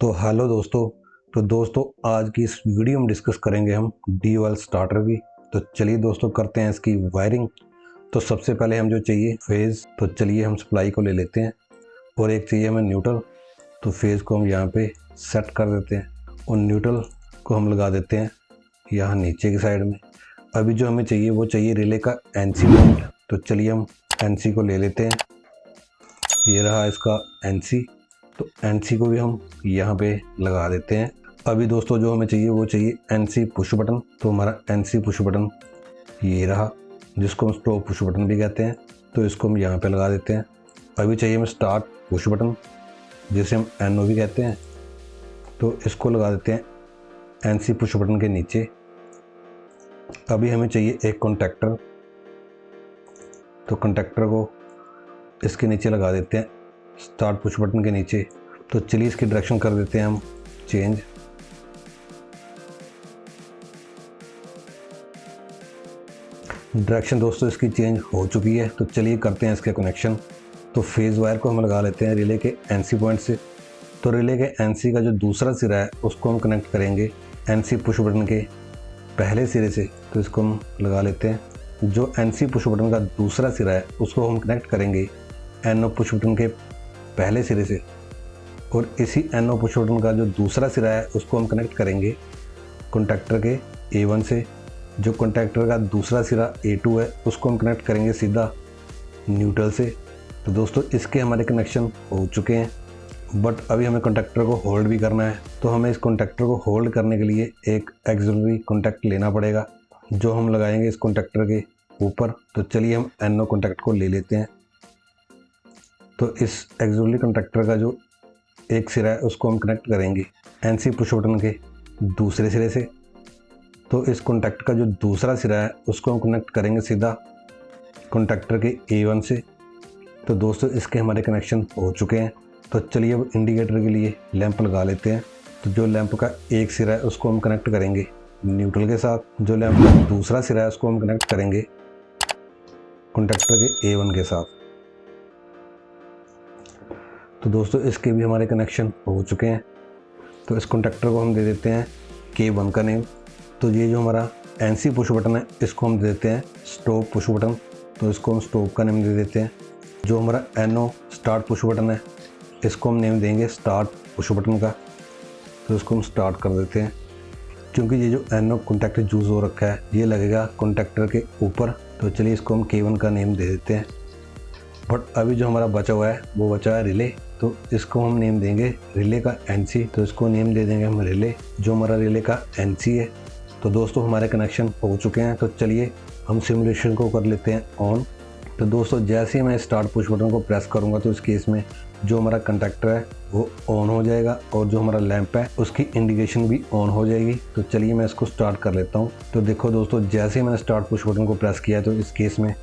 तो हेलो दोस्तों। आज की इस वीडियो में डिस्कस करेंगे हम डीओएल स्टार्टर की। तो चलिए दोस्तों करते हैं इसकी वायरिंग। तो सबसे पहले हम जो चाहिए फेज़, तो चलिए हम सप्लाई को ले लेते हैं और एक चाहिए हमें न्यूट्रल। तो फेज़ को हम यहाँ पे सेट कर देते हैं और न्यूट्रल को हम लगा देते हैं यहाँ नीचे की साइड में। अभी जो हमें चाहिए वो चाहिए रिले का एनसी पॉइंट। तो चलिए हम एनसी को ले लेते हैं। ये रहा इसका एनसी। तो एनसी को भी हम यहाँ पे लगा देते हैं। अभी दोस्तों जो हमें चाहिए वो चाहिए एनसी पुश बटन। तो हमारा एनसी पुश बटन ये रहा, जिसको हम स्टॉप पुश बटन भी कहते हैं। तो इसको हम यहाँ पे लगा देते हैं। अभी चाहिए हमें स्टार्ट पुश बटन, जिसे हम एनओ भी कहते हैं। तो इसको लगा देते हैं एनसी पुश बटन के नीचे। अभी हमें चाहिए एक कॉन्टैक्टर। तो कॉन्टैक्टर को इसके नीचे लगा देते हैं स्टार्ट पुश बटन के नीचे। तो चलिए इसकी डायरेक्शन कर देते हैं हम चेंज। डायरेक्शन दोस्तों इसकी चेंज हो चुकी है। तो चलिए करते हैं इसके कनेक्शन। तो फेज़ वायर को हम लगा लेते हैं रिले के एनसी पॉइंट से। तो रिले के एनसी का जो दूसरा सिरा है उसको हम कनेक्ट करेंगे एनसी पुश बटन के पहले सिरे से। तो इसको हम लगा लेते हैं। जो एनसी पुश बटन का दूसरा सिरा है उसको हम कनेक्ट करेंगे एनओ पुश बटन के पहले सिरे से, और इसी एनओ पुश बटन का जो दूसरा सिरा है उसको हम कनेक्ट करेंगे कॉन्टैक्टर के A1 से। जो कॉन्टैक्टर का दूसरा सिरा A2 है उसको हम कनेक्ट करेंगे सीधा न्यूट्रल से। तो दोस्तों इसके हमारे कनेक्शन हो चुके हैं, बट अभी हमें कॉन्टैक्टर को होल्ड भी करना है। तो हमें इस कॉन्टैक्टर को होल्ड करने के लिए एक एक्सिलरी कॉन्टैक्ट लेना पड़ेगा, जो हम लगाएंगे इस कॉन्टैक्टर के ऊपर। तो चलिए हम एनओ कॉन्टैक्ट को ले लेते हैं। तो इस एक्सिलरी कॉन्टैक्टर का जो एक सिरा है उसको हम कनेक्ट करेंगे एनसी पुश बटन के दूसरे सिरे से। तो इस कॉन्टैक्ट का जो दूसरा सिरा है उसको हम कनेक्ट करेंगे सीधा कॉन्टैक्टर के A1 से। तो दोस्तों इसके हमारे कनेक्शन हो चुके हैं। तो चलिए अब इंडिकेटर के लिए लैंप लगा लेते हैं। तो जो लैंप का एक सिरा है उसको हम कनेक्ट करेंगे न्यूट्रल के साथ। जो लैंप का दूसरा सिरा है उसको हम कनेक्ट करेंगे कॉन्टैक्टर के A1 के साथ। तो दोस्तों इसके भी हमारे कनेक्शन हो चुके हैं। तो इस कॉन्टैक्टर को हम दे देते हैं K1 का नेम। तो ये जो हमारा एनसी पुश बटन है इसको हम दे देते हैं स्टॉप पुश बटन। तो इसको हम स्टॉप का नेम दे देते हैं। जो हमारा एनओ स्टार्ट पुश बटन है इसको हम नेम देंगे स्टार्ट पुश बटन का। तो इसको हम स्टार्ट कर देते हैं, क्योंकि ये जो एनओ कॉन्टैक्ट यूज़ हो रखा है ये लगेगा कॉन्टैक्टर के ऊपर। तो चलिए इसको हम K1 का नेम दे देते हैं। बट अभी जो हमारा बचा हुआ है वो बचा है रिले। तो इसको हम नेम देंगे रिले का एनसी। तो इसको नेम दे देंगे हम रिले, जो हमारा रिले का एनसी है। तो दोस्तों हमारे कनेक्शन हो चुके हैं। तो चलिए हम सिमुलेशन को कर लेते हैं ऑन। तो दोस्तों जैसे ही मैं स्टार्ट पुश बटन को प्रेस करूंगा तो इस केस में जो हमारा कंडक्टर है वो ऑन हो जाएगा और जो हमारा लैंप है उसकी इंडिकेशन भी ऑन हो जाएगी। तो चलिए मैं इसको स्टार्ट कर लेता हूँ। तो देखो दोस्तों जैसे ही मैंने स्टार्ट पुश बटन को प्रेस किया तो इस केस में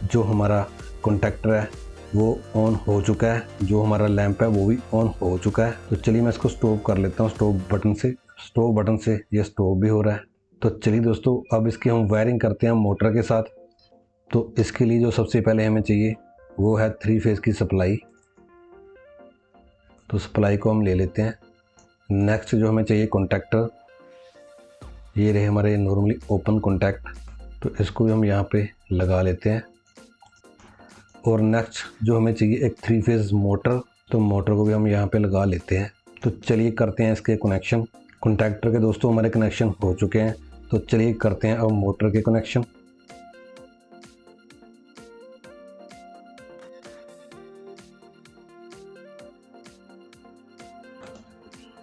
जो हमारा कॉन्टैक्टर है वो ऑन हो चुका है, जो हमारा लैंप है वो भी ऑन हो चुका है। तो चलिए मैं इसको स्टॉप कर लेता हूँ स्टॉप बटन से ये स्टॉप भी हो रहा है। तो चलिए दोस्तों अब इसकी हम वायरिंग करते हैं मोटर के साथ। तो इसके लिए जो सबसे पहले हमें चाहिए वो है 3 फेज़ की सप्लाई। तो सप्लाई को हम ले लेते हैं। नेक्स्ट जो हमें चाहिए कॉन्टैक्टर, ये रहे हमारे नॉर्मली ओपन कॉन्टैक्ट। तो इसको भी हम यहाँ पे लगा लेते हैं। और नेक्स्ट जो हमें चाहिए एक 3 फेज़ मोटर। तो मोटर को भी हम यहाँ पे लगा लेते हैं। तो चलिए करते हैं इसके कनेक्शन। कॉन्टैक्टर के दोस्तों हमारे कनेक्शन हो चुके हैं। तो चलिए करते हैं अब मोटर के कनेक्शन।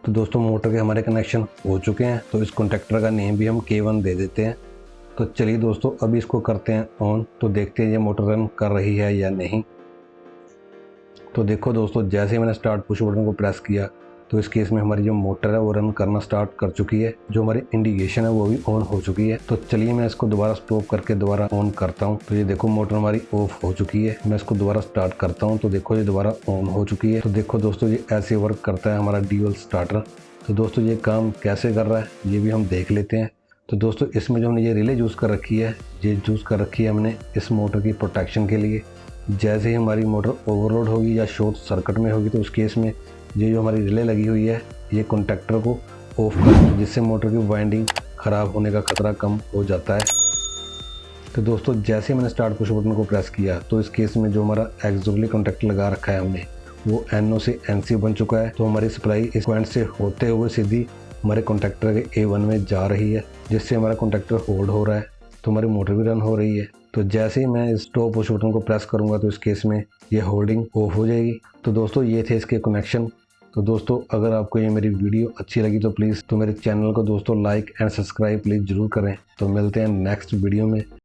तो दोस्तों मोटर के हमारे कनेक्शन हो चुके हैं। तो इस कॉन्टैक्टर का नेम भी हम K1 दे देते हैं। तो चलिए दोस्तों अभी इसको करते हैं ऑन। तो देखते हैं ये मोटर रन कर रही है या नहीं। तो देखो दोस्तों जैसे ही मैंने स्टार्ट पुश बटन को प्रेस किया तो इस केस में हमारी जो मोटर है वो रन करना स्टार्ट कर चुकी है। जो हमारी इंडिकेशन है वो भी ऑन हो चुकी है। तो चलिए मैं इसको दोबारा स्टॉप करके दोबारा ऑन करता हूँ। तो ये देखो मोटर हमारी ऑफ हो चुकी है। मैं इसको दोबारा स्टार्ट करता हूँ तो देखो ये दोबारा ऑन हो चुकी है। तो देखो दोस्तों ये ऐसे वर्क करता है हमारा डीओएल स्टार्टर। तो दोस्तों ये काम कैसे कर रहा है ये भी हम देख लेते हैं। तो दोस्तों इसमें जो हमने ये रिले यूज़ कर रखी है, ये यूज़ कर रखी है हमने इस मोटर की प्रोटेक्शन के लिए। जैसे ही हमारी मोटर ओवरलोड होगी या शॉर्ट सर्किट में होगी तो उस केस में ये जो हमारी रिले लगी हुई है ये कॉन्टैक्टर को ऑफ कर दें, जिससे मोटर की वाइंडिंग ख़राब होने का खतरा कम हो जाता है। तो दोस्तों जैसे मैंने स्टार्ट पुश बटन को प्रेस किया तो इस केस में जो हमारा एक्सॉक्टली कॉन्टैक्टर लगा रखा है हमने, वो NO से NC बन चुका है। तो हमारी सप्लाई इस पॉइंट से होते हुए सीधी हमारे कॉन्टैक्टर के A1 में जा रही है, जिससे हमारा कॉन्टैक्टर होल्ड हो रहा है, तो हमारी मोटर भी रन हो रही है। तो जैसे ही मैं स्टॉप पुश बटन को प्रेस करूँगा तो इस केस में ये होल्डिंग ऑफ हो जाएगी। तो दोस्तों ये थे इसके कनेक्शन। तो दोस्तों अगर आपको ये मेरी वीडियो अच्छी लगी तो प्लीज़ तो मेरे चैनल को दोस्तों लाइक एंड सब्सक्राइब प्लीज़ ज़रूर करें। तो मिलते हैं नेक्स्ट वीडियो में।